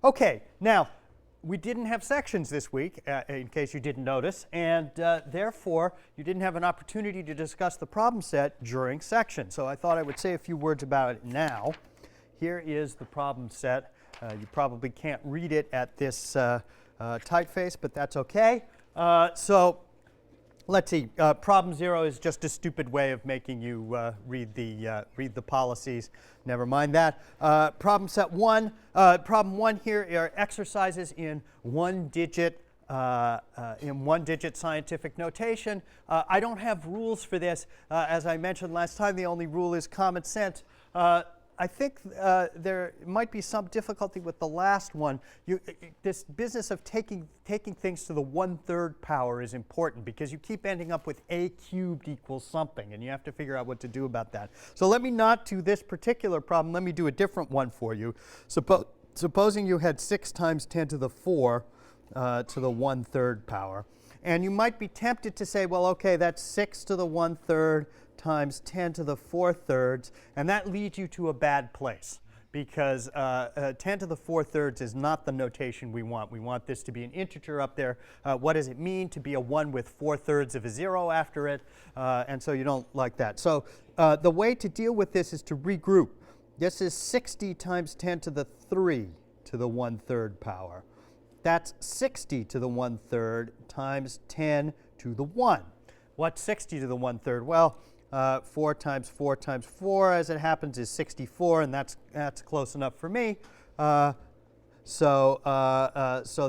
Okay, now, we didn't have sections this week, in case you didn't notice, and therefore, you didn't have an opportunity to discuss the problem set during section. So I thought I would say a few words about it now. Here is the problem set. You probably can't read it at this typeface, but that's OK. So let's see. Problem 0 is just a stupid way of making you read the policies. Never mind that. Problem set 1. Problem 1 here are exercises in one-digit scientific notation. I don't have rules for this. As I mentioned last time, the only rule is common sense. I think there might be some difficulty with the last one. This business of taking things to the 1/3 power is important because you keep ending up with a cubed equals something, and you have to figure out what to do about that. So let me not do this particular problem. Let me do a different one for you. Supposing you had 6 times 10 to the 4 to the 1/3 power. And you might be tempted to say, well, OK, that's 6 to the 1/3 times 10 to the 4/3, and that leads you to a bad place because 10 to the 4/3 is not the notation we want. We want this to be an integer up there. What does it mean to be a 1 with 4/3 of a 0 after it? And so you don't like that. So the way to deal with this is to regroup. This is 60 times 10 to the 3 to the 1/3 power. That's 60 to the 1/3 times 10 to the 1. What's 60 to the 1/3? Well, 4 times 4 times 4, as it happens, is 64, and that's close enough for me. So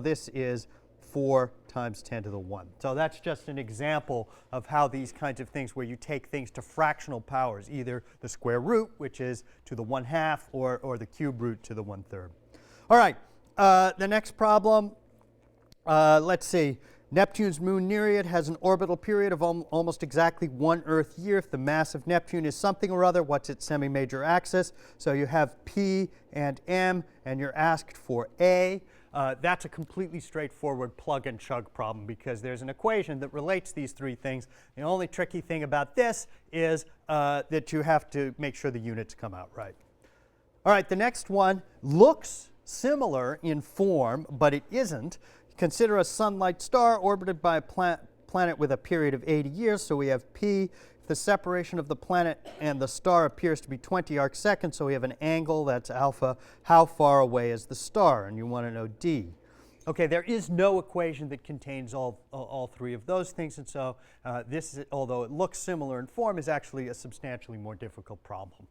this is 4 times 10 to the 1. So that's just an example of how these kinds of things where you take things to fractional powers, either the square root, which is to the 1/2, or the cube root to the 1/3. All right, the next problem, let's see. Neptune's moon Nereid has an orbital period of almost exactly 1 Earth year. If the mass of Neptune is something or other, what's its semi-major axis? So you have P and M, and you're asked for A. That's a completely straightforward plug-and-chug problem because there's an equation that relates these 3 things. The only tricky thing about this is that you have to make sure the units come out right. All right, the next one looks similar in form, but it isn't. Consider a sun-like star orbited by a planet with a period of 80 years. So we have P. If the separation of the planet and the star appears to be 20 arcseconds, so we have an angle, that's alpha. How far away is the star? And you want to know D. OK, there is no equation that contains all 3 of those things. And so this, although it looks similar in form, is actually a substantially more difficult problem.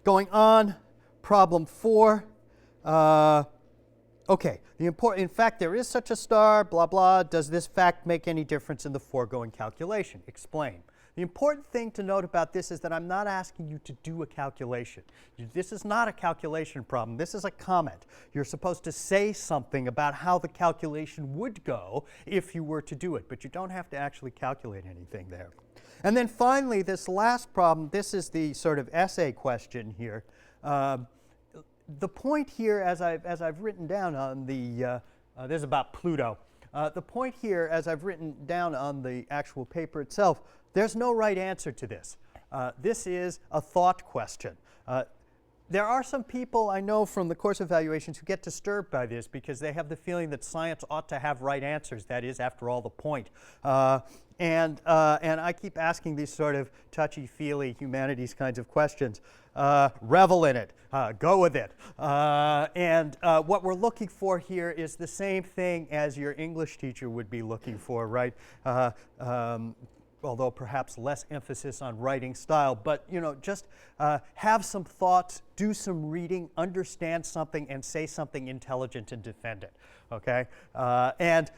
Going on, problem 4. OK, in fact, there is such a star, blah, blah. Does this fact make any difference in the foregoing calculation? Explain. The important thing to note about this is that I'm not asking you to do a calculation. This is not a calculation problem. This is a comment. You're supposed to say something about how the calculation would go if you were to do it, but you don't have to actually calculate anything there. And then finally, this last problem, this is the sort of essay question here. The point here, as I've written down on the, this is about Pluto. The point here, as I've written down on the actual paper itself, there's no right answer to this. This is a thought question. There are some people I know from the course evaluations who get disturbed by this because they have the feeling that science ought to have right answers. That is, after all, the point. And I keep asking these sort of touchy-feely humanities kinds of questions. Revel in it. Go with it. And what we're looking for here is the same thing as your English teacher would be looking for, right? Although perhaps less emphasis on writing style. But just have some thoughts, do some reading, understand something, and say something intelligent and defend it. OK? And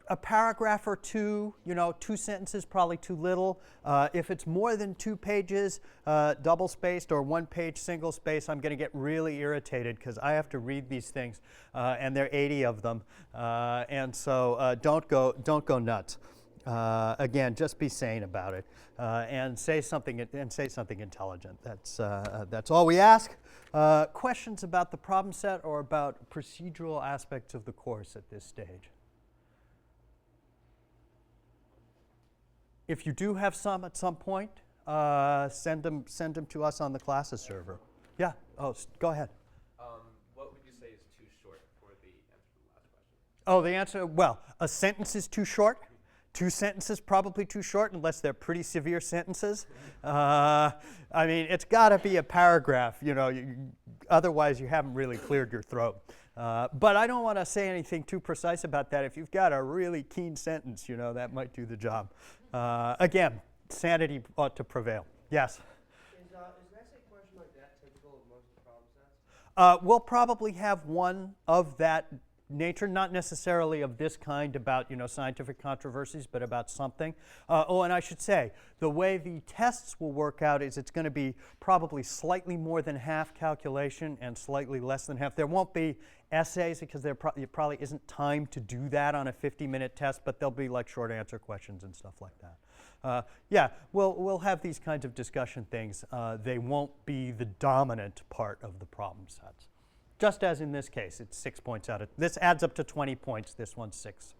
a paragraph or 2, 2 sentences, probably too little. If it's more than 2 pages, double-spaced, or 1-page single-space, I'm going to get really irritated because I have to read these things, and there are 80 of them. And so don't go nuts. Again, just be sane about it, and say something intelligent. That's all we ask. Questions about the problem set or about procedural aspects of the course at this stage? If you do have some at some point, send them to us on the classes server. Yeah. Oh, go ahead. What Oh, the answer, well, a sentence is too short. 2 sentences probably too short unless they're pretty severe sentences. I mean, it's got to be a paragraph, you know, otherwise you haven't really cleared your throat. But I don't want to say anything too precise about that. If you've got a really keen sentence, you know, that might do the job. Again, sanity ought to prevail. Yes? Is an essay question like that typical of most problem sets? We'll probably have one of that nature, not necessarily of this kind about, you know, scientific controversies, but about something. Oh, and I should say, the way the tests will work out is it's going to be probably slightly more than half calculation and slightly less than half. There won't be essays because there probably isn't time to do that on a 50-minute test, but there'll be like short answer questions and stuff like that. Yeah, we'll have these kinds of discussion things. They won't be the dominant part of the problem sets. Just as in this case, it's 6 points out of, this adds up to 20 points, this one's 6.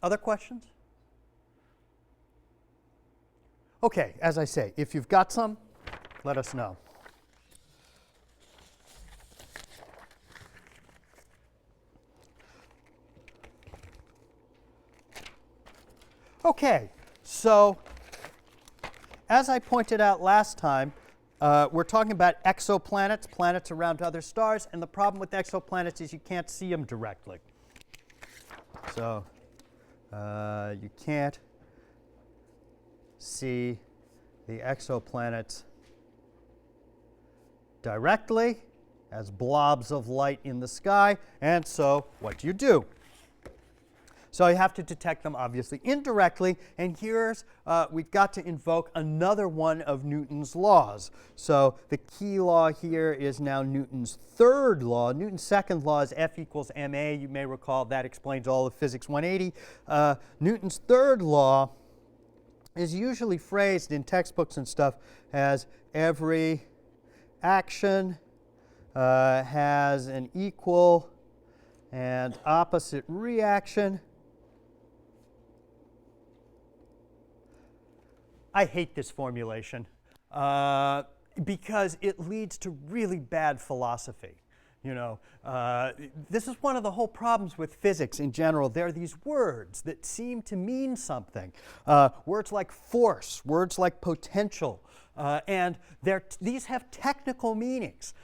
Other questions? Okay, as I say, if you've got some, let us know. Okay, so as I pointed out last time, we're talking about exoplanets, planets around other stars, and the problem with exoplanets is you can't see them directly. So you can't see the exoplanets directly as blobs of light in the sky, and so what do? So you have to detect them, obviously, indirectly. And here's, we've got to invoke another one of Newton's laws. So the key law here is now Newton's third law. Newton's second law is F equals ma. You may recall that explains all of Physics 180. Newton's third law is usually phrased in textbooks and stuff as every action has an equal and opposite reaction. I hate this formulation because it leads to really bad philosophy. You know, this is one of the whole problems with physics in general. There are these words that seem to mean something. Words like force, words like potential, and these have technical meanings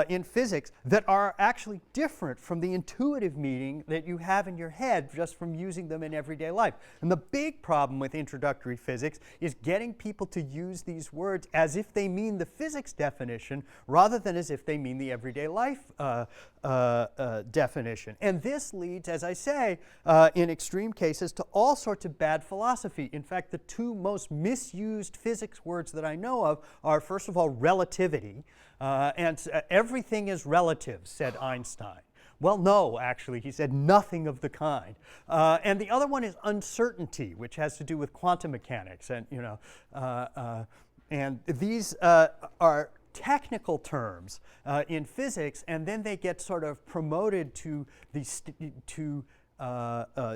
in physics that are actually different from the intuitive meaning that you have in your head just from using them in everyday life. And the big problem with introductory physics is getting people to use these words as if they mean the physics definition rather than as if they mean the everyday life definition. And this leads, as I say, in extreme cases to all sorts of bad philosophy. In fact, the 2 most misused physics words that I know of are, first of all, relativity. And everything is relative, said Einstein. Well, no, actually, he said nothing of the kind. And the other one is uncertainty, which has to do with quantum mechanics. And, you know, and these are technical terms in physics, and then they get sort of promoted to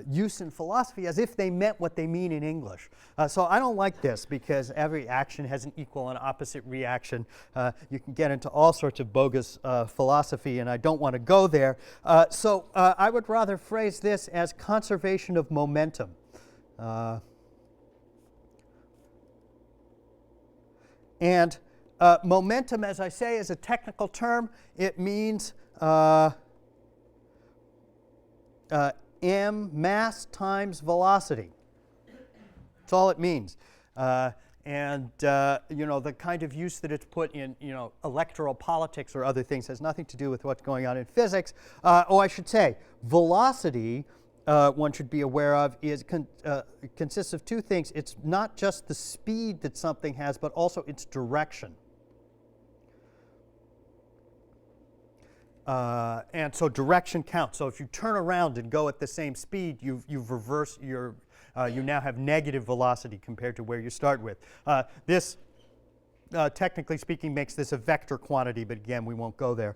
use in philosophy as if they meant what they mean in English. So I don't like this because every action has an equal and opposite reaction. You can get into all sorts of bogus philosophy, and I don't want to go there. So I would rather phrase this as conservation of momentum. And momentum, as I say, is a technical term. It means m mass times velocity. That's all it means. And you know, the kind of use that it's put in, you know, electoral politics or other things has nothing to do with what's going on in physics. Oh, I should say, velocity, one should be aware of, consists of 2 things. It's not just the speed that something has, but also its direction. And so direction counts. So if you turn around and go at the same speed, you've reversed your, you now have negative velocity compared to where you start with. This, technically speaking, makes this a vector quantity, but again, we won't go there.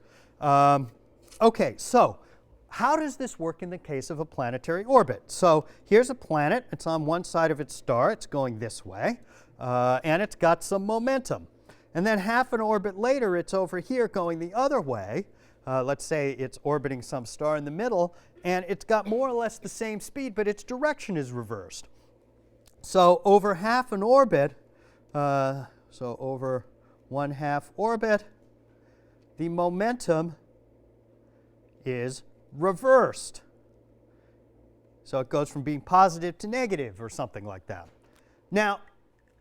Okay, so how does this work in the case of a planetary orbit? So here's a planet. It's on one side of its star. It's going this way, and it's got some momentum. And then half an orbit later, it's over here going the other way. let's say it's orbiting some star in the middle, and it's got more or less the same speed, but its direction is reversed. So over half an orbit, so over 1/2 orbit, the momentum is reversed. So it goes from being positive to negative or something like that. Now,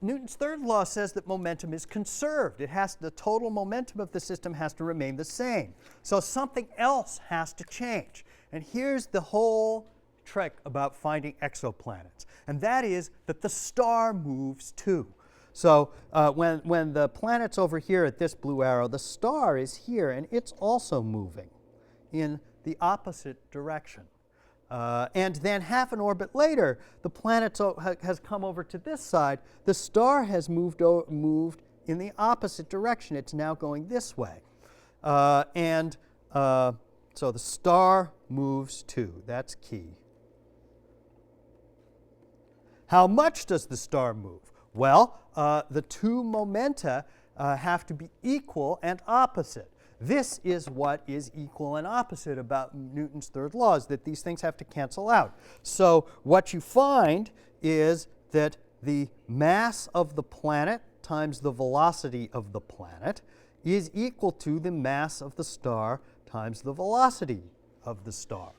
Newton's third law says that momentum is conserved. The total momentum of the system has to remain the same. So something else has to change. And here's the whole trick about finding exoplanets. And that is that the star moves too. So when the planet's over here at this blue arrow, the star is here, and it's also moving in the opposite direction. And then half an orbit later, the planet has come over to this side. The star has moved in the opposite direction. It's now going this way. So the star moves too. That's key. How much does the star move? Well, the two momenta have to be equal and opposite. This is what is equal and opposite about Newton's third law, is that these things have to cancel out. So what you find is that the mass of the planet times the velocity of the planet is equal to the mass of the star times the velocity of the star.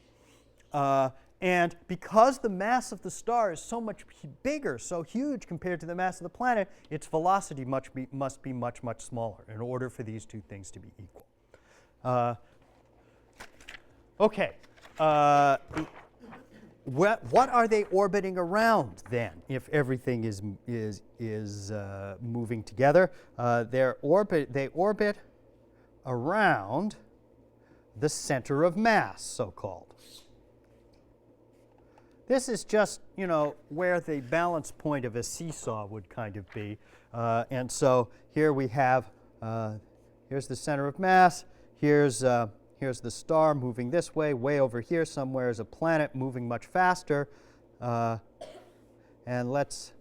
And because the mass of the star is so much bigger, so huge compared to the mass of the planet, its velocity must be much, much smaller in order for these two things to be equal. Okay. What are they orbiting around then, if everything is moving together? They orbit around the center of mass, so-called. This is just, where the balance point of a seesaw would kind of be. And so here we have, here's the center of mass. Here's the star moving this way. Way over here somewhere is a planet moving much faster. And let's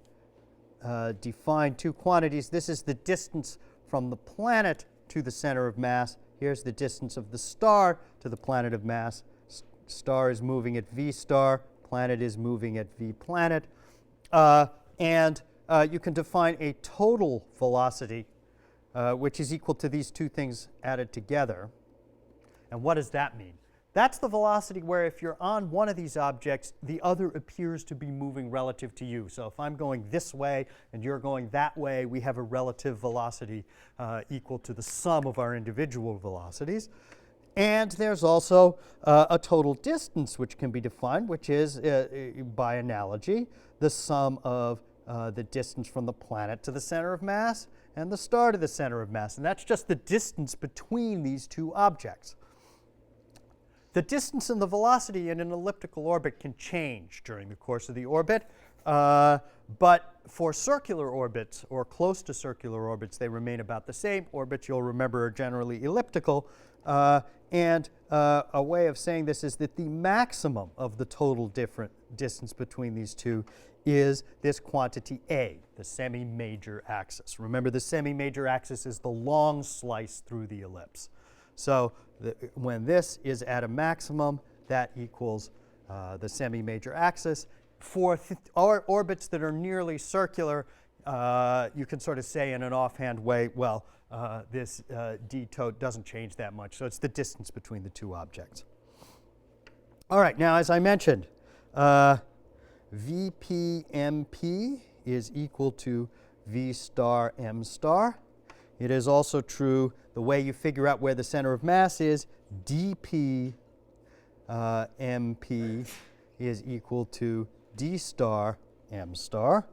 define two quantities. This is the distance from the planet to the center of mass. Here's the distance of the star to the planet of mass. Star is moving at v star. Planet is moving at v planet. And you can define a total velocity which is equal to these two things added together. And what does that mean? That's the velocity where if you're on one of these objects, the other appears to be moving relative to you. So if I'm going this way and you're going that way, we have a relative velocity equal to the sum of our individual velocities. And there's also a total distance which can be defined, which is, by analogy, the sum of the distance from the planet to the center of mass and the star to the center of mass. And that's just the distance between these two objects. The distance and the velocity in an elliptical orbit can change during the course of the orbit. But for circular orbits, or close to circular orbits, they remain about the same. Orbits, you'll remember, are generally elliptical. And a way of saying this is that the maximum of the total different distance between these two is this quantity A, the semi-major axis. Remember, the semi-major axis is the long slice through the ellipse. So when this is at a maximum, that equals the semi-major axis. For orbits that are nearly circular, you can sort of say in an offhand way, well, this d tot doesn't change that much. So it's the distance between the two objects. All right, now as I mentioned, VP/MP is equal to V star M star. It is also true, the way you figure out where the center of mass is, dP MP is equal to d star M star.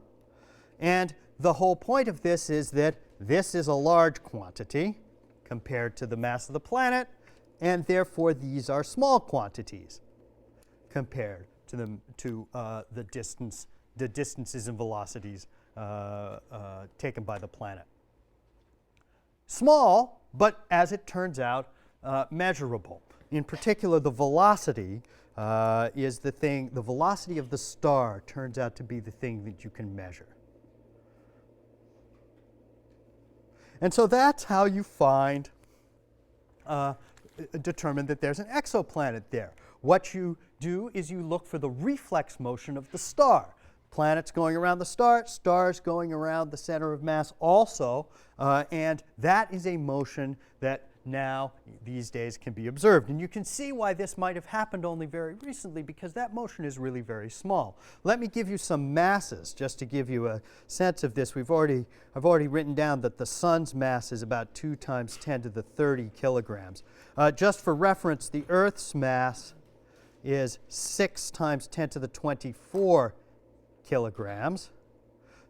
And the whole point of this is that this is a large quantity compared to the mass of the planet, and therefore these are small quantities compared to the distances and velocities taken by the planet. Small, but as it turns out, measurable. In particular, the velocity is the thing. The velocity of the star turns out to be the thing that you can measure. And so that's how you find determine that there's an exoplanet there. What you do is you look for the reflex motion of the star. Planets going around the star, stars going around the center of mass also, and that is a motion that now these days can be observed. And you can see why this might have happened only very recently, because that motion is really very small. Let me give you some masses just to give you a sense of this. I've already written down that the sun's mass is about 2 times 10 to the 30 kilograms. Just for reference, the Earth's mass is 6 times 10 to the 24 kilograms,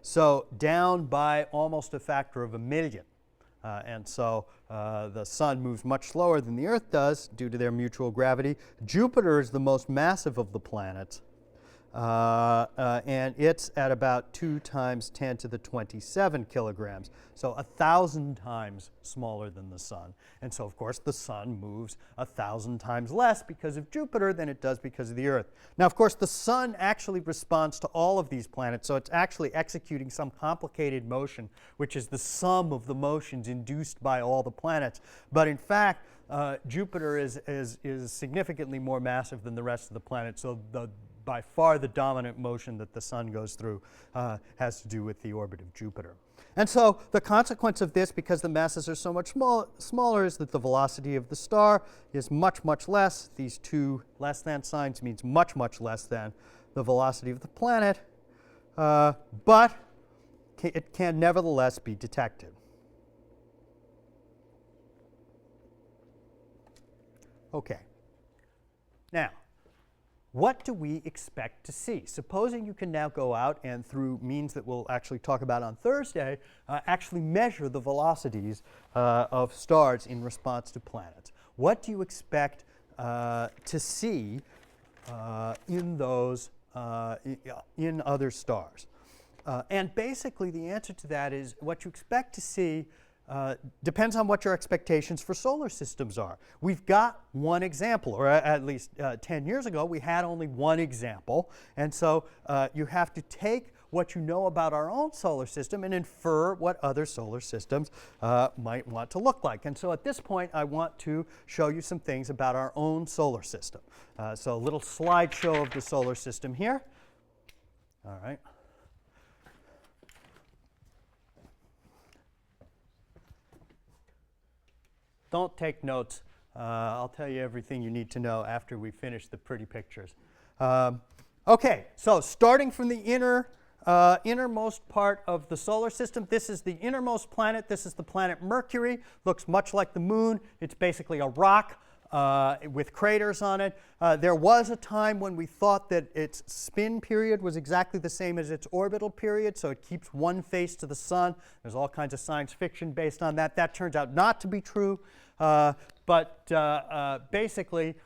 so down by almost a factor of 1,000,000. And so the sun moves much slower than the Earth does due to their mutual gravity. Jupiter is the most massive of the planets, and it's at about 2 times 10 to the 27 kilograms, so 1,000 times smaller than the sun. And so, of course, the sun moves 1,000 times less because of Jupiter than it does because of the Earth. Now, of course, the sun actually responds to all of these planets, so it's actually executing some complicated motion, which is the sum of the motions induced by all the planets. But in fact, Jupiter is significantly more massive than the rest of the planets, so by far the dominant motion that the sun goes through has to do with the orbit of Jupiter. And so the consequence of this, because the masses are so much smaller, is that the velocity of the star is much, much less. These two less than signs means much, much less than the velocity of the planet, but it can nevertheless be detected. Okay. Now, what do we expect to see? Supposing you can now go out and, through means that we'll actually talk about on Thursday, actually measure the velocities of stars in response to planets. What do you expect to see in those in other stars? And basically, the answer to that is what you expect to see depends on what your expectations for solar systems are. We've got one example, or at least 10 years ago, we had only one example. And so you have to take what you know about our own solar system and infer what other solar systems might want to look like. And so at this point, I want to show you some things about our own solar system. So a little slideshow of the solar system here. All right. Don't take notes. I'll tell you everything you need to know after we finish the pretty pictures. Okay, so starting from the innermost part of the solar system, this is the innermost planet. This is the planet Mercury. Looks much like the moon. It's basically a rock with craters on it. There was a time when we thought that its spin period was exactly the same as its orbital period, so it keeps one face to the sun. There's all kinds of science fiction based on that. That turns out not to be true, but basically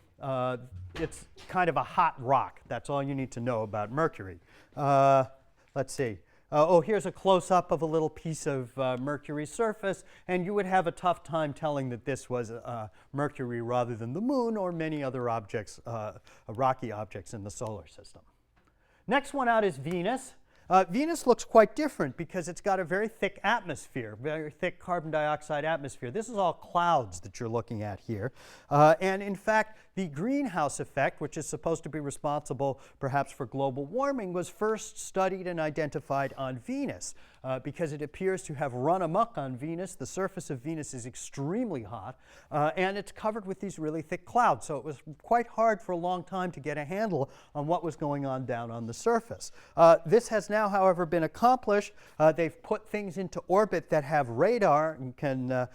it's kind of a hot rock. That's all you need to know about Mercury. Let's see. Oh, here's a close-up of a little piece of Mercury's surface, and you would have a tough time telling that this was Mercury rather than the moon or many other objects, rocky objects in the solar system. Next one out is Venus. Venus looks quite different because it's got a very thick atmosphere, very thick carbon dioxide atmosphere. This is all clouds that you're looking at here. And in fact, the greenhouse effect, which is supposed to be responsible perhaps for global warming, was first studied and identified on Venus because it appears to have run amok on Venus. The surface of Venus is extremely hot, and it's covered with these really thick clouds. So it was quite hard for a long time to get a handle on what was going on down on the surface. This has now, however, been accomplished. They've put things into orbit that have radar and can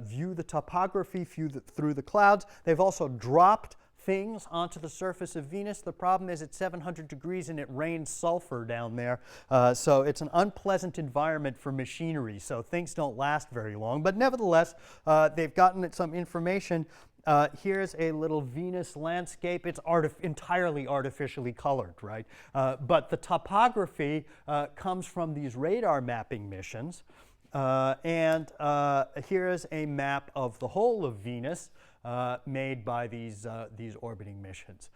view the topography through the clouds. They've also dropped things onto the surface of Venus. The problem is it's 700 degrees and it rains sulfur down there. So it's an unpleasant environment for machinery. So things don't last very long. But nevertheless, they've gotten some information. Here's a little Venus landscape. It's entirely artificially colored, right? But the topography comes from these radar mapping missions. And here's a map of the whole of Venus made by these orbiting missions.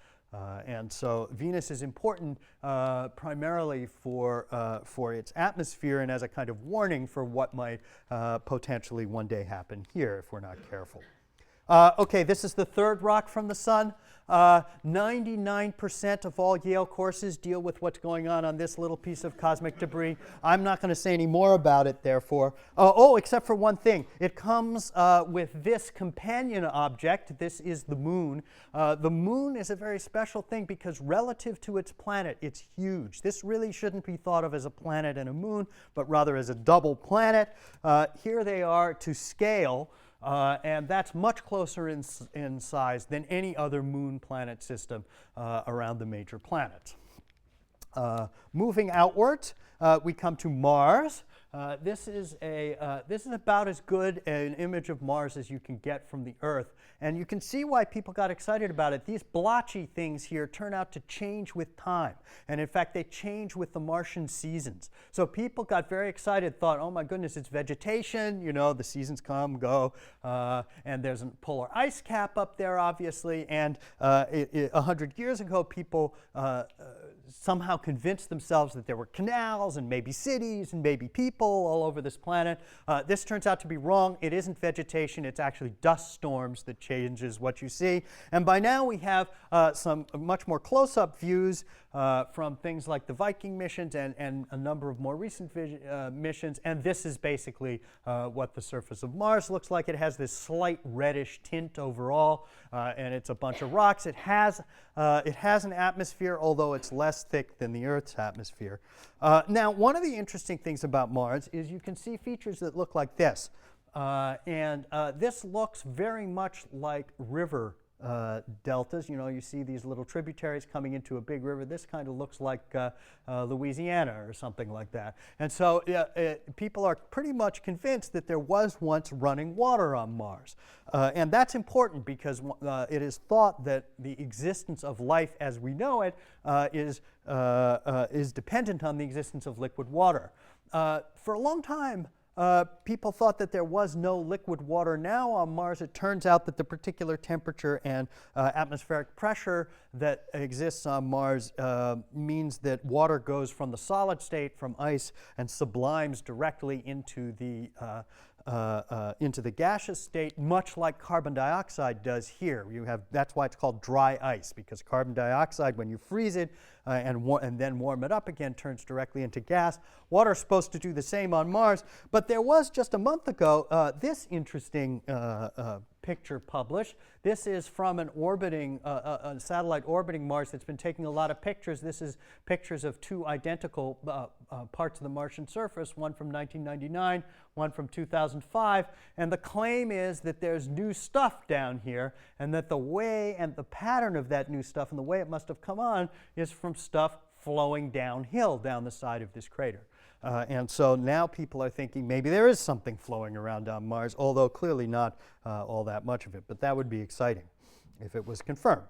And so Venus is important primarily for its atmosphere and as a kind of warning for what might potentially one day happen here if we're not careful. Okay, this is the third rock from the sun. 99% of all Yale courses deal with what's going on this little piece of cosmic debris. I'm not going to say any more about it, therefore. Except for one thing. It comes with this companion object. This is the moon. The moon is a very special thing because relative to its planet, it's huge. This really shouldn't be thought of as a planet and a moon, but rather as a double planet. Here they are to scale. And that's much closer in size than any other moon-planet system around the major planets. Moving outward, we come to Mars. This is about as good an image of Mars as you can get from the Earth. And you can see why people got excited about it. These blotchy things here turn out to change with time. And in fact, they change with the Martian seasons. So people got very excited, thought, oh my goodness, it's vegetation. You know, the seasons come, go. And there's a polar ice cap up there, obviously. And 100 years ago, people somehow convinced themselves that there were canals and maybe cities and maybe people all over this planet. This turns out to be wrong. It isn't vegetation. It's actually dust storms that changes what you see. And by now we have some much more close-up views from things like the Viking missions and a number of more recent missions. And this is basically what the surface of Mars looks like. It has this slight reddish tint overall, and it's a bunch of rocks. It has an atmosphere, although it's less thick than the Earth's atmosphere. Now, one of the interesting things about Mars is you can see features that look like this. This looks very much like river deltas. You know, you see these little tributaries coming into a big river. This kind of looks like Louisiana or something like that. And so people are pretty much convinced that there was once running water on Mars. And that's important because it is thought that the existence of life as we know it is dependent on the existence of liquid water. For a long time, people thought that there was no liquid water now on Mars. It turns out that the particular temperature and atmospheric pressure that exists on Mars means that water goes from the solid state, from ice, and sublimes directly into the gaseous state, much like carbon dioxide does here. That's why it's called dry ice, because carbon dioxide, when you freeze it and then warm it up again, turns directly into gas. Water is supposed to do the same on Mars, but there was just a month ago this interesting picture published. This is from a satellite orbiting Mars that's been taking a lot of pictures. This is pictures of two identical parts of the Martian surface, one from 1999, one from 2005. And the claim is that there's new stuff down here, and that the way and the pattern of that new stuff and the way it must have come on is from stuff flowing downhill down the side of this crater. And so now people are thinking maybe there is something flowing around on Mars, although clearly not all that much of it. But that would be exciting if it was confirmed.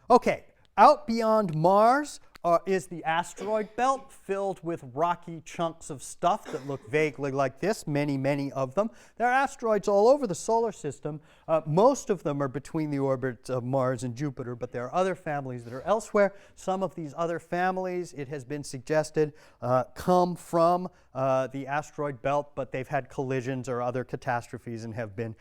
Okay, out beyond Mars is the asteroid belt, filled with rocky chunks of stuff that look vaguely like this, many, many of them. There are asteroids all over the solar system. Most of them are between the orbits of Mars and Jupiter, but there are other families that are elsewhere. Some of these other families, it has been suggested, come from the asteroid belt, but they've had collisions or other catastrophes and have been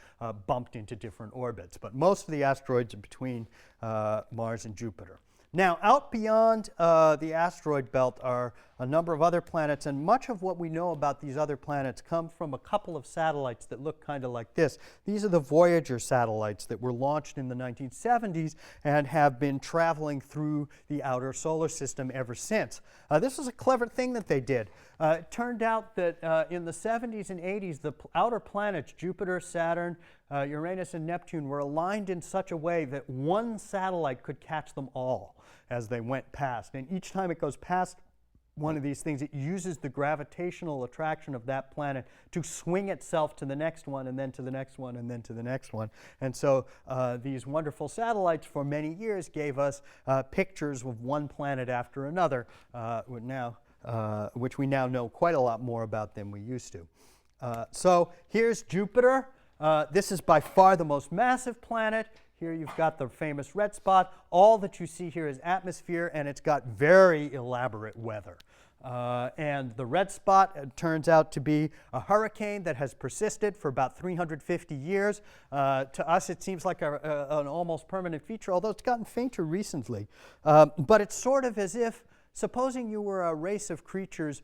bumped into different orbits. But most of the asteroids are between Mars and Jupiter. Now, out beyond the asteroid belt are a number of other planets, and much of what we know about these other planets come from a couple of satellites that look kind of like this. These are the Voyager satellites that were launched in the 1970s and have been traveling through the outer solar system ever since. This was a clever thing that they did. It turned out that in the 70s and 80s, the outer planets, Jupiter, Saturn, Uranus, and Neptune, were aligned in such a way that one satellite could catch them all as they went past. And each time it goes past one of these things, it uses the gravitational attraction of that planet to swing itself to the next one, and then to the next one, and then to the next one. And so these wonderful satellites for many years gave us pictures of one planet after another, which we now know quite a lot more about than we used to. So here's Jupiter. This is by far the most massive planet. Here you've got the famous red spot. All that you see here is atmosphere, and it's got very elaborate weather. And the red spot turns out to be a hurricane that has persisted for about 350 years. To us, it seems like an almost permanent feature, although it's gotten fainter recently. But it's sort of as if, supposing you were a race of creatures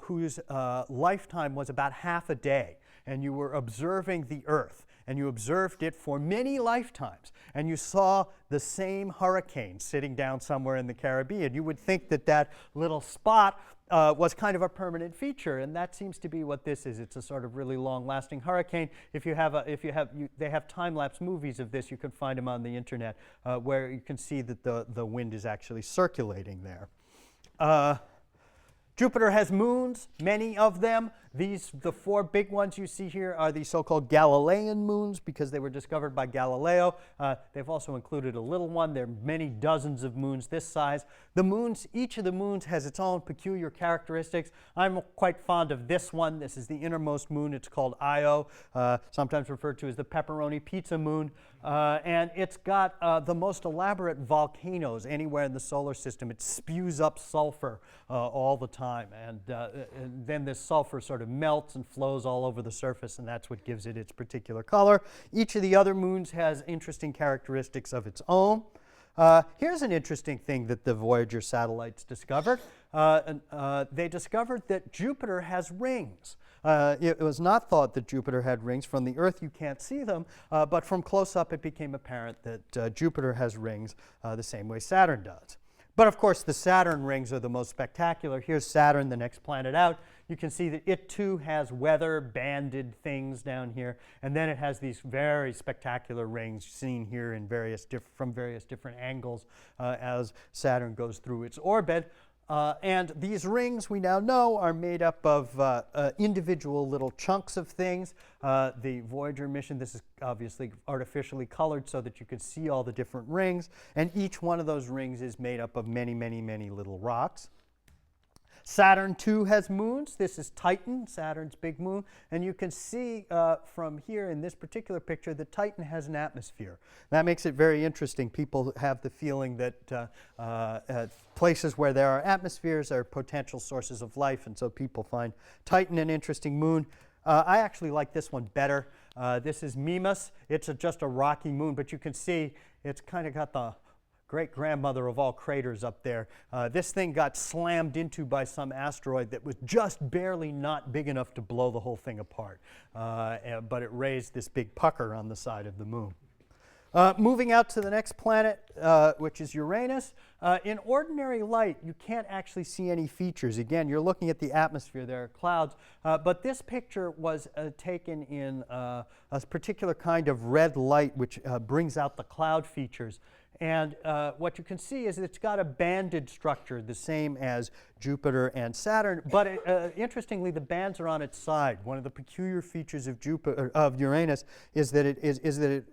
whose lifetime was about half a day, and you were observing the Earth, and you observed it for many lifetimes, and you saw the same hurricane sitting down somewhere in the Caribbean, you would think that that little spot was kind of a permanent feature, and that seems to be what this is. It's a sort of really long-lasting hurricane. They have time-lapse movies of this. You can find them on the internet, where you can see that the wind is actually circulating there. Jupiter has moons, many of them. The four big ones you see here are the so-called Galilean moons because they were discovered by Galileo. They've also included a little one. There are many dozens of moons this size. The moons, each of the moons has its own peculiar characteristics. I'm quite fond of this one. This is the innermost moon. It's called Io, sometimes referred to as the pepperoni pizza moon. And it's got the most elaborate volcanoes anywhere in the solar system. It spews up sulfur all the time. And then this sulfur sort of melts and flows all over the surface, and that's what gives it its particular color. Each of the other moons has interesting characteristics of its own. Here's an interesting thing that the Voyager satellites discovered. They discovered that Jupiter has rings. It was not thought that Jupiter had rings. From the Earth, you can't see them, but from close up, it became apparent that Jupiter has rings the same way Saturn does. But of course, the Saturn rings are the most spectacular. Here's Saturn, the next planet out. You can see that it too has weather-banded things down here, and then it has these very spectacular rings seen here in from various different angles as Saturn goes through its orbit. And these rings, we now know, are made up of individual little chunks of things. The Voyager mission, this is obviously artificially colored so that you can see all the different rings. And each one of those rings is made up of many, many, many little rocks. Saturn too has moons. This is Titan, Saturn's big moon. And you can see from here in this particular picture that Titan has an atmosphere. That makes it very interesting. People have the feeling that places where there are atmospheres are potential sources of life, and so people find Titan an interesting moon. I actually like this one better. This is Mimas. It's just a rocky moon, but you can see it's kind of got the great-grandmother of all craters up there. This thing got slammed into by some asteroid that was just barely not big enough to blow the whole thing apart. But it raised this big pucker on the side of the moon. Moving out to the next planet, which is Uranus. In ordinary light, you can't actually see any features. Again, you're looking at the atmosphere. There are clouds. But this picture was taken in a particular kind of red light, which brings out the cloud features. And what you can see is it's got a banded structure, the same as Jupiter and Saturn. But interestingly, the bands are on its side. One of the peculiar features of Uranus is that it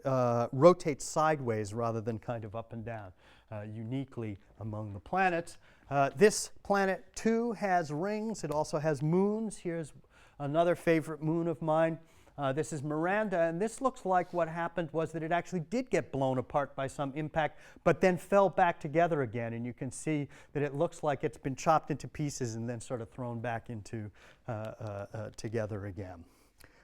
rotates sideways rather than kind of up and down, uniquely among the planets. This planet too has rings. It also has moons. Here's another favorite moon of mine. This is Miranda, and this looks like what happened was that it actually did get blown apart by some impact, but then fell back together again. And you can see that it looks like it's been chopped into pieces and then sort of thrown back into together again.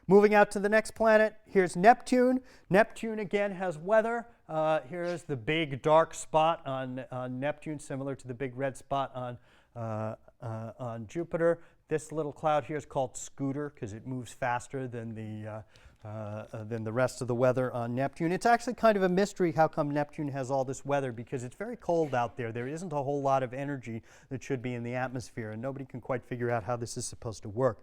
Moving out to the next planet, here's Neptune. Neptune again has weather. Here's the big dark spot on Neptune, similar to the big red spot on Jupiter. This little cloud here is called Scooter because it moves faster than the rest of the weather on Neptune. It's actually kind of a mystery how come Neptune has all this weather, because it's very cold out there. There isn't a whole lot of energy that should be in the atmosphere, and nobody can quite figure out how this is supposed to work.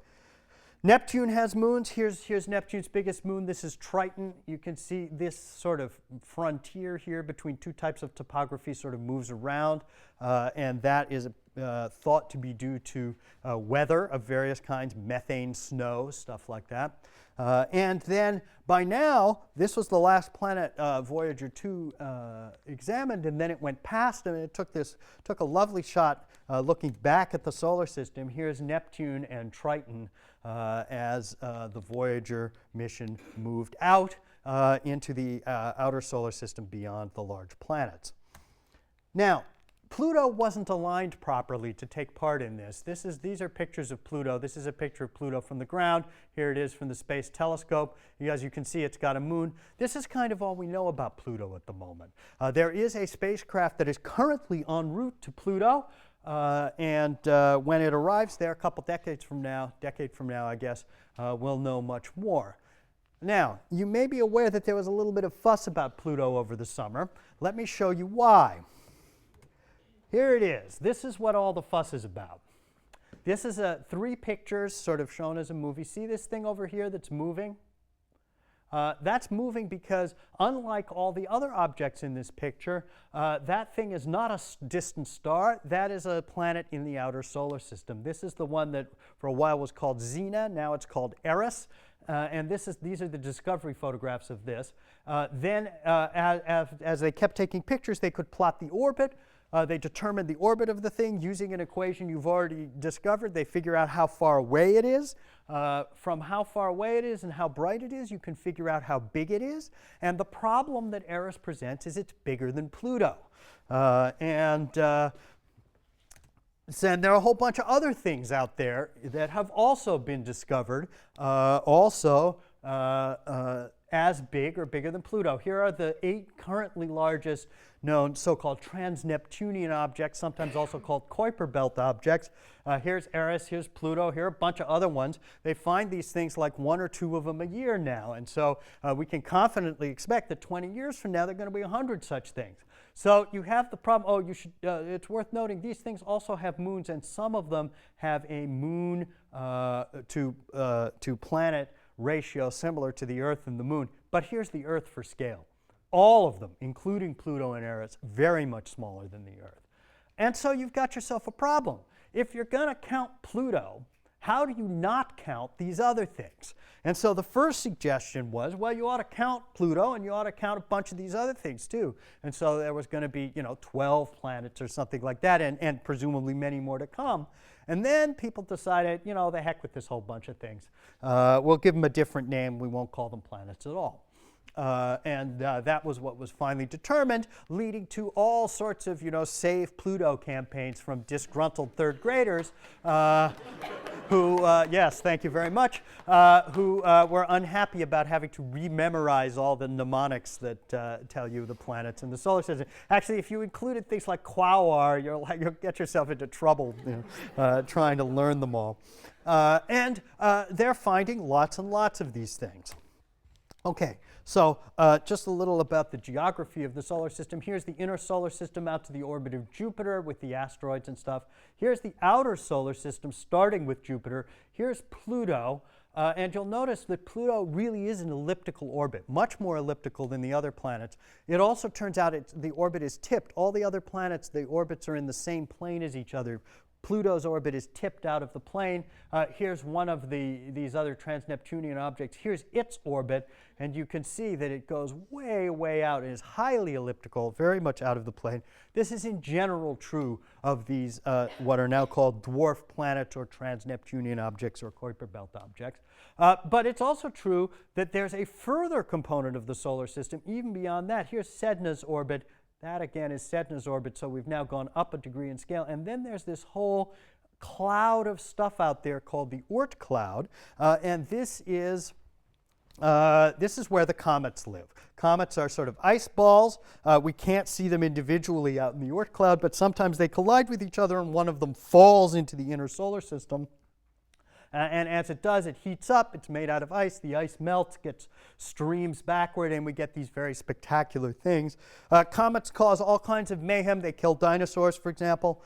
Neptune has moons. Here's Neptune's biggest moon. This is Triton. You can see this sort of frontier here between two types of topography sort of moves around, and that is thought to be due to weather of various kinds, methane, snow, stuff like that. And then by now, this was the last planet Voyager 2 examined, and then it went past, and it took a lovely shot looking back at the solar system. Here's Neptune and Triton as the Voyager mission moved out into the outer solar system beyond the large planets. Now, Pluto wasn't aligned properly to take part in this. These are pictures of Pluto. This is a picture of Pluto from the ground. Here it is from the Space Telescope. As you can see, it's got a moon. This is kind of all we know about Pluto at the moment. There is a spacecraft that is currently en route to Pluto, and when it arrives there a couple decade from now, I guess, we'll know much more. Now, you may be aware that there was a little bit of fuss about Pluto over the summer. Let me show you why. Here it is. This is what all the fuss is about. This is 3 pictures sort of shown as a movie. See this thing over here that's moving? That's moving because, unlike all the other objects in this picture, that thing is not a distant star. That is a planet in the outer solar system. This is the one that for a while was called Xena. Now it's called Eris. And these are the discovery photographs of this. Then, as they kept taking pictures, they could plot the orbit. They determined the orbit of the thing using an equation you've already discovered. They figure out how far away it is. From how far away it is and how bright it is, you can figure out how big it is. And the problem that Eris presents is it's bigger than Pluto. And there are a whole bunch of other things out there that have also been discovered, as big or bigger than Pluto. Here are the 8 currently largest known so-called trans-Neptunian objects, sometimes also called Kuiper belt objects. Here's Eris, here's Pluto, here are a bunch of other ones. They find these things like 1 or 2 of them a year now, and so we can confidently expect that 20 years from now there are going to be 100 such things. So you have the problem, it's worth noting these things also have moons, and some of them have a moon to planet ratio similar to the Earth and the Moon. But here's the Earth for scale. All of them, including Pluto and Eris, very much smaller than the Earth. And so you've got yourself a problem. If you're going to count Pluto, how do you not count these other things? And so the first suggestion was, well, you ought to count Pluto and you ought to count a bunch of these other things too. And so there was going to be, 12 planets or something like that, and presumably many more to come. And then people decided, the heck with this whole bunch of things. We'll give them a different name. We won't call them planets at all. And that was what was finally determined, leading to all sorts of, save Pluto campaigns from disgruntled third graders who, yes, thank you very much, who were unhappy about having to rememorize all the mnemonics that tell you the planets in the solar system. Actually, if you included things like Quaoar, you'll get yourself into trouble trying to learn them all. And they're finding lots and lots of these things. Okay, so just a little about the geography of the solar system. Here's the inner solar system out to the orbit of Jupiter with the asteroids and stuff. Here's the outer solar system starting with Jupiter. Here's Pluto. And you'll notice that Pluto really is an elliptical orbit, much more elliptical than the other planets. It also turns out the orbit is tipped. All the other planets, the orbits are in the same plane as each other. Pluto's orbit is tipped out of the plane. Here's one of these other trans-Neptunian objects. Here's its orbit, and you can see that it goes way, way out and is highly elliptical, very much out of the plane. This is in general true of these what are now called dwarf planets or trans-Neptunian objects or Kuiper belt objects. But it's also true that there's a further component of the solar system, even beyond that. Here's Sedna's orbit. That, again, is Sedna's orbit, so we've now gone up a degree in scale. And then there's this whole cloud of stuff out there called the Oort cloud, and this is where the comets live. Comets are sort of ice balls. We can't see them individually out in the Oort cloud, but sometimes they collide with each other, and one of them falls into the inner solar system. And as it does, it heats up. It's made out of ice. The ice melts, streams backward, and we get these very spectacular things. Comets cause all kinds of mayhem. They kill dinosaurs, for example.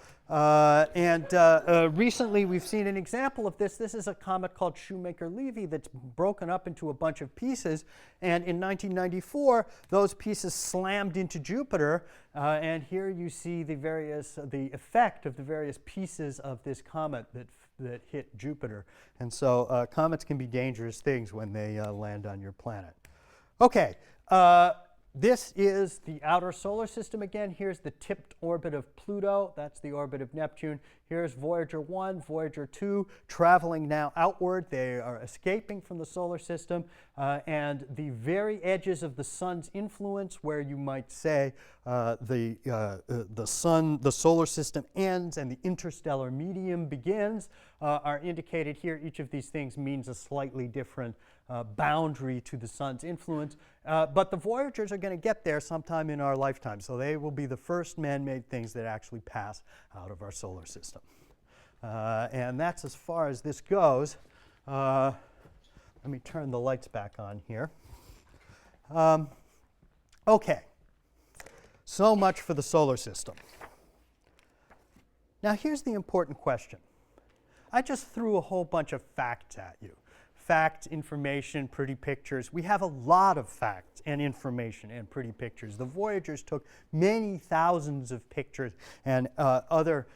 Recently, we've seen an example of this. This is a comet called Shoemaker-Levy that's broken up into a bunch of pieces. And in 1994, those pieces slammed into Jupiter. And here you see the effect of the various pieces of this comet that hit Jupiter. And so comets can be dangerous things when they land on your planet. Okay, This is the outer solar system again. Here's the tipped orbit of Pluto. That's the orbit of Neptune. Here's Voyager 1, Voyager 2, traveling now outward. They are escaping from the solar system. And the very edges of the sun's influence, where you might say the solar system ends and the interstellar medium begins, are indicated here. Each of these things means a slightly different boundary to the sun's influence. But the Voyagers are going to get there sometime in our lifetime. So they will be the first man-made things that actually pass out of our solar system. And that's as far as this goes. Let me turn the lights back on here. Okay. So much for the solar system. Now here's the important question. I just threw a whole bunch of facts at you. Facts, information, pretty pictures. We have a lot of facts and information and pretty pictures. The Voyagers took many thousands of pictures and acquired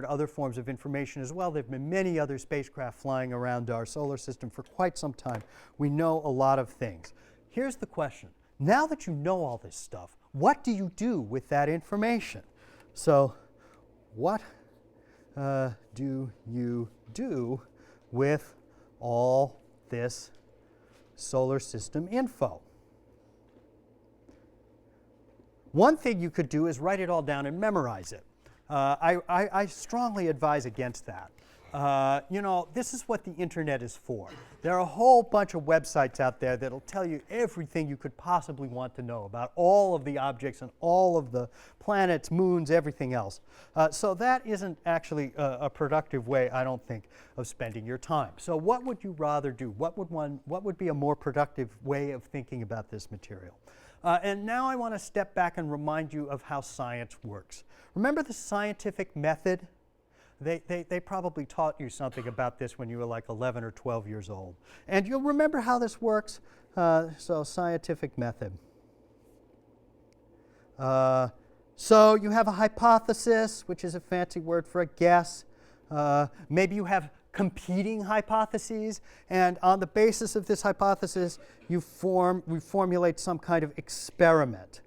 other forms of information as well. There have been many other spacecraft flying around our solar system for quite some time. We know a lot of things. Here's the question. Now that you know all this stuff, what do you do with that information? So what do you do with all this solar system info? One thing you could do is write it all down and memorize it. I strongly advise against that. You know, this is what the internet is for. There are a whole bunch of websites out there that'll tell you everything you could possibly want to know about all of the objects and all of the planets, moons, everything else. So that isn't actually a productive way, I don't think, of spending your time. So what would you rather do? What would be a more productive way of thinking about this material? And now I want to step back and remind you of how science works. Remember the scientific method? They probably taught you something about this when you were like 11 or 12 years old. And you'll remember how this works. So scientific method. So you have a hypothesis, which is a fancy word for a guess. Maybe you have competing hypotheses, and on the basis of this hypothesis, we formulate some kind of experiment.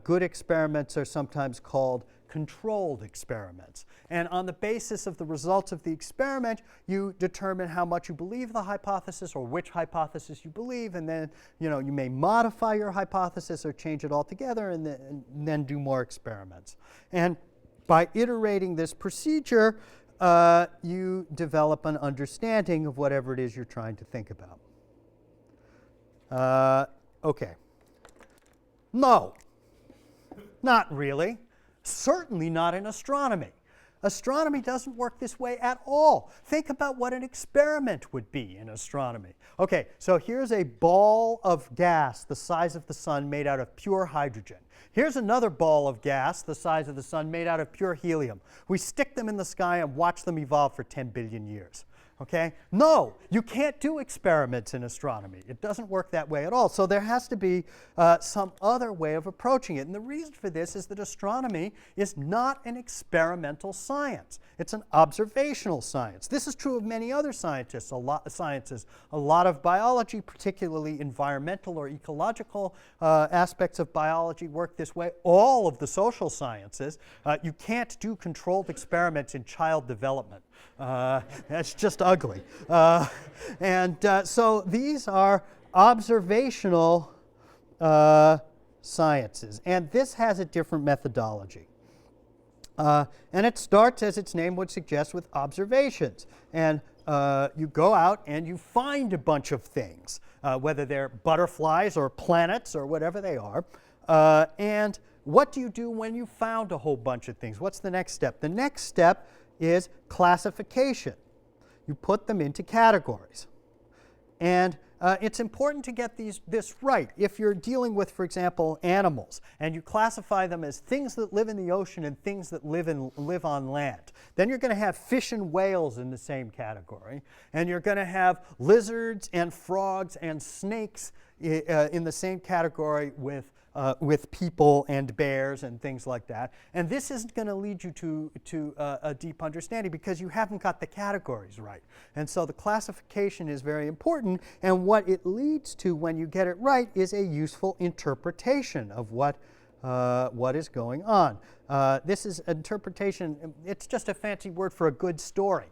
Good experiments are sometimes called controlled experiments. And on the basis of the results of the experiment, you determine how much you believe the hypothesis or which hypothesis you believe, and then you may modify your hypothesis or change it altogether and then do more experiments. And by iterating this procedure, you develop an understanding of whatever it is you're trying to think about. Okay. No, not really. Certainly not in astronomy. Astronomy doesn't work this way at all. Think about what an experiment would be in astronomy. Okay, so here's a ball of gas the size of the sun made out of pure hydrogen. Here's another ball of gas the size of the sun made out of pure helium. We stick them in the sky and watch them evolve for 10 billion years. Okay? No, you can't do experiments in astronomy. It doesn't work that way at all. So there has to be some other way of approaching it. And the reason for this is that astronomy is not an experimental science. It's an observational science. This is true of many other sciences. A lot of biology, particularly environmental or ecological aspects of biology, work this way. All of the social sciences, you can't do controlled experiments in child development. That's just ugly. So these are observational sciences. And this has a different methodology. And it starts, as its name would suggest, with observations. And you go out and you find a bunch of things, whether they're butterflies or planets or whatever they are. And what do you do when you found a whole bunch of things? What's the next step? The next step is classification. You put them into categories. And it's important to get this right. If you're dealing with, for example, animals, and you classify them as things that live in the ocean and things that live on land, then you're going to have fish and whales in the same category, and you're going to have lizards and frogs and snakes in the same category with with people and bears and things like that. And this isn't going to lead you to a deep understanding because you haven't got the categories right. And so the classification is very important, and what it leads to when you get it right is a useful interpretation of what is going on. This is interpretation, it's just a fancy word for a good story.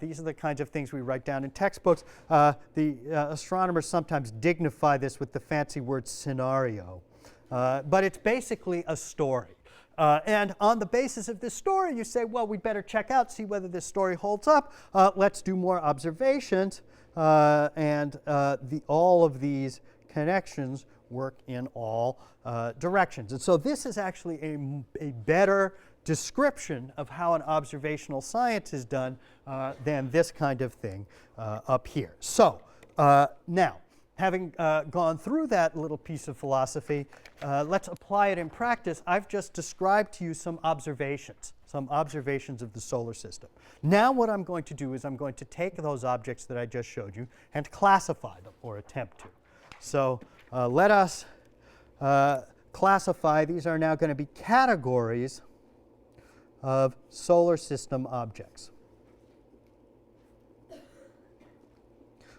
These are the kinds of things we write down in textbooks. The astronomers sometimes dignify this with the fancy word scenario. But it's basically a story. And on the basis of this story, you say, well, we better check out, see whether this story holds up. Let's do more observations. And all of these connections work in all directions. And so this is actually a better description of how an observational science is done than this kind of thing up here. So now, having gone through that little piece of philosophy, let's apply it in practice. I've just described to you some observations of the solar system. Now what I'm going to do is I'm going to take those objects that I just showed you and classify them, or attempt to. So let us classify. These are now going to be categories of solar system objects.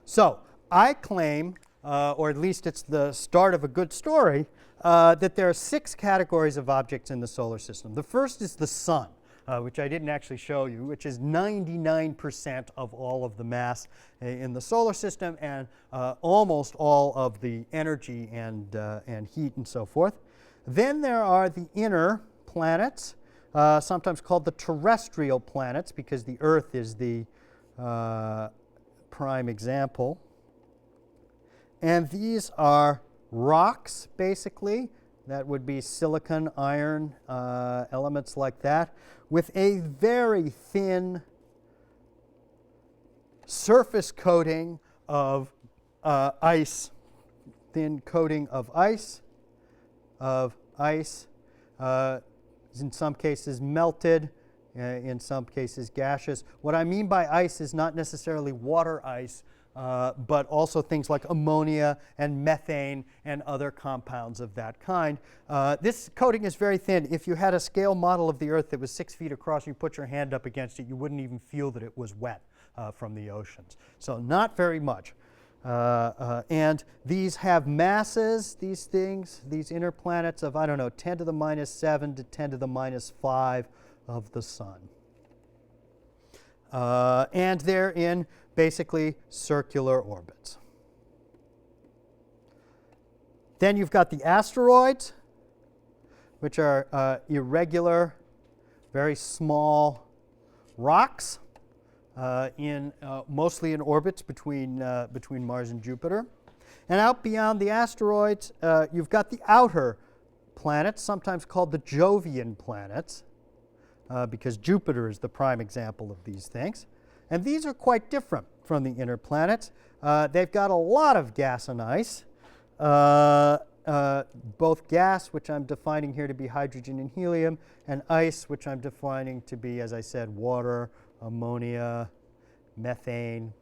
So I claim, or at least it's the start of a good story, that there are 6 categories of objects in the solar system. The first is the sun, which I didn't actually show you, which is 99% of all of the mass in the solar system and almost all of the energy and heat and so forth. Then there are the inner planets, sometimes called the terrestrial planets because the Earth is the prime example. And these are rocks, basically. That would be silicon, iron, elements like that, with a very thin surface coating of ice, thin coating of ice, in some cases melted, in some cases gaseous. What I mean by ice is not necessarily water ice, but also things like ammonia and methane and other compounds of that kind. This coating is very thin. If you had a scale model of the Earth that was 6 feet across and you put your hand up against it, you wouldn't even feel that it was wet from the oceans. So not very much. And these have masses, these things, these inner planets of, I don't know, 10 to the minus 7 to 10 to the minus 5 of the sun. And they're in basically circular orbits. Then you've got the asteroids, which are irregular, very small rocks mostly in orbits between Mars and Jupiter. And out beyond the asteroids, you've got the outer planets, sometimes called the Jovian planets, because Jupiter is the prime example of these things. And these are quite different from the inner planets. They've got a lot of gas and ice, both gas, which I'm defining here to be hydrogen and helium, and ice, which I'm defining to be, as I said, water, ammonia, methane,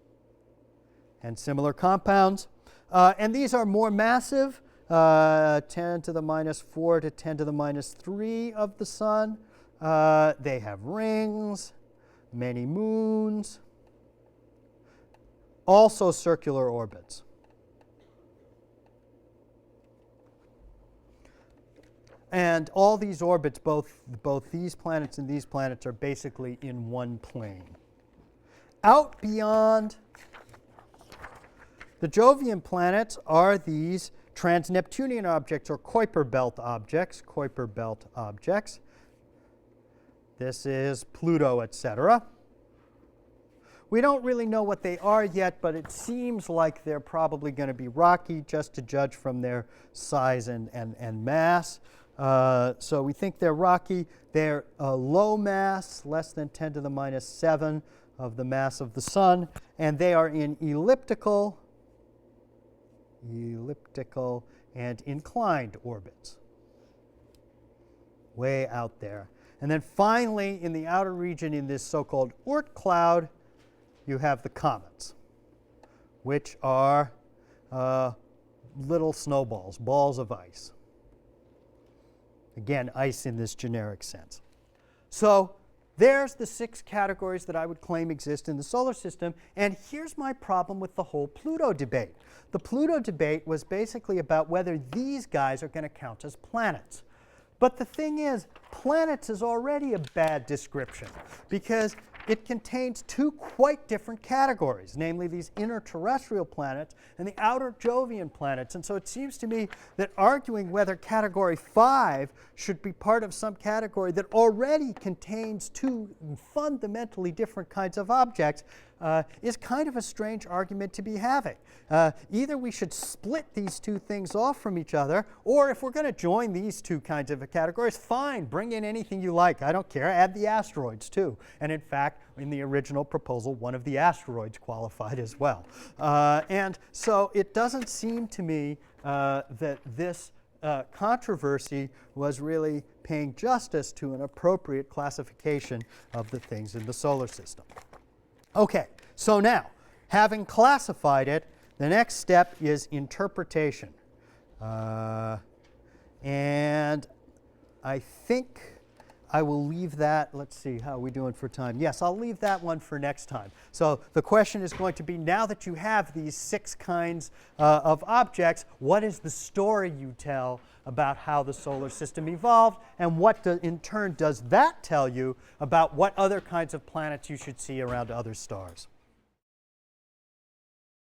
and similar compounds. And these are more massive, 10 to the minus 4 to 10 to the minus 3 of the sun. They have rings, many moons, also circular orbits. And all these orbits, both these planets and these planets, are basically in one plane. Out beyond the Jovian planets are these trans-Neptunian objects, or Kuiper belt objects. Kuiper belt objects. This is Pluto, etc. We don't really know what they are yet, but it seems like they're probably going to be rocky, just to judge from their size and mass. So we think they're rocky. They're low mass, less than 10 to the minus 7 of the mass of the sun, and they are in elliptical and inclined orbits, way out there. And then finally, in the outer region, in this so-called Oort cloud, you have the comets, which are little snowballs, balls of ice. Again, ice in this generic sense. So there's the 6 categories that I would claim exist in the solar system, and here's my problem with the whole Pluto debate. The Pluto debate was basically about whether these guys are going to count as planets. But the thing is, planets is already a bad description because it contains 2 quite different categories, namely these inner terrestrial planets and the outer Jovian planets. And so it seems to me that arguing whether category 5 should be part of some category that already contains 2 fundamentally different kinds of objects is kind of a strange argument to be having. Either we should split these 2 things off from each other, or if we're going to join these 2 kinds of categories, fine, bring in anything you like. I don't care. Add the asteroids too. And in fact, in the original proposal, one of the asteroids qualified as well. And so it doesn't seem to me that this controversy was really paying justice to an appropriate classification of the things in the solar system. Okay, so now, having classified it, the next step is interpretation. And I think I will leave that. Let's see, how are we doing for time? Yes, I'll leave that one for next time. So the question is going to be, now that you have these 6 kinds of objects, what is the story you tell about how the solar system evolved, and what in turn does that tell you about what other kinds of planets you should see around other stars?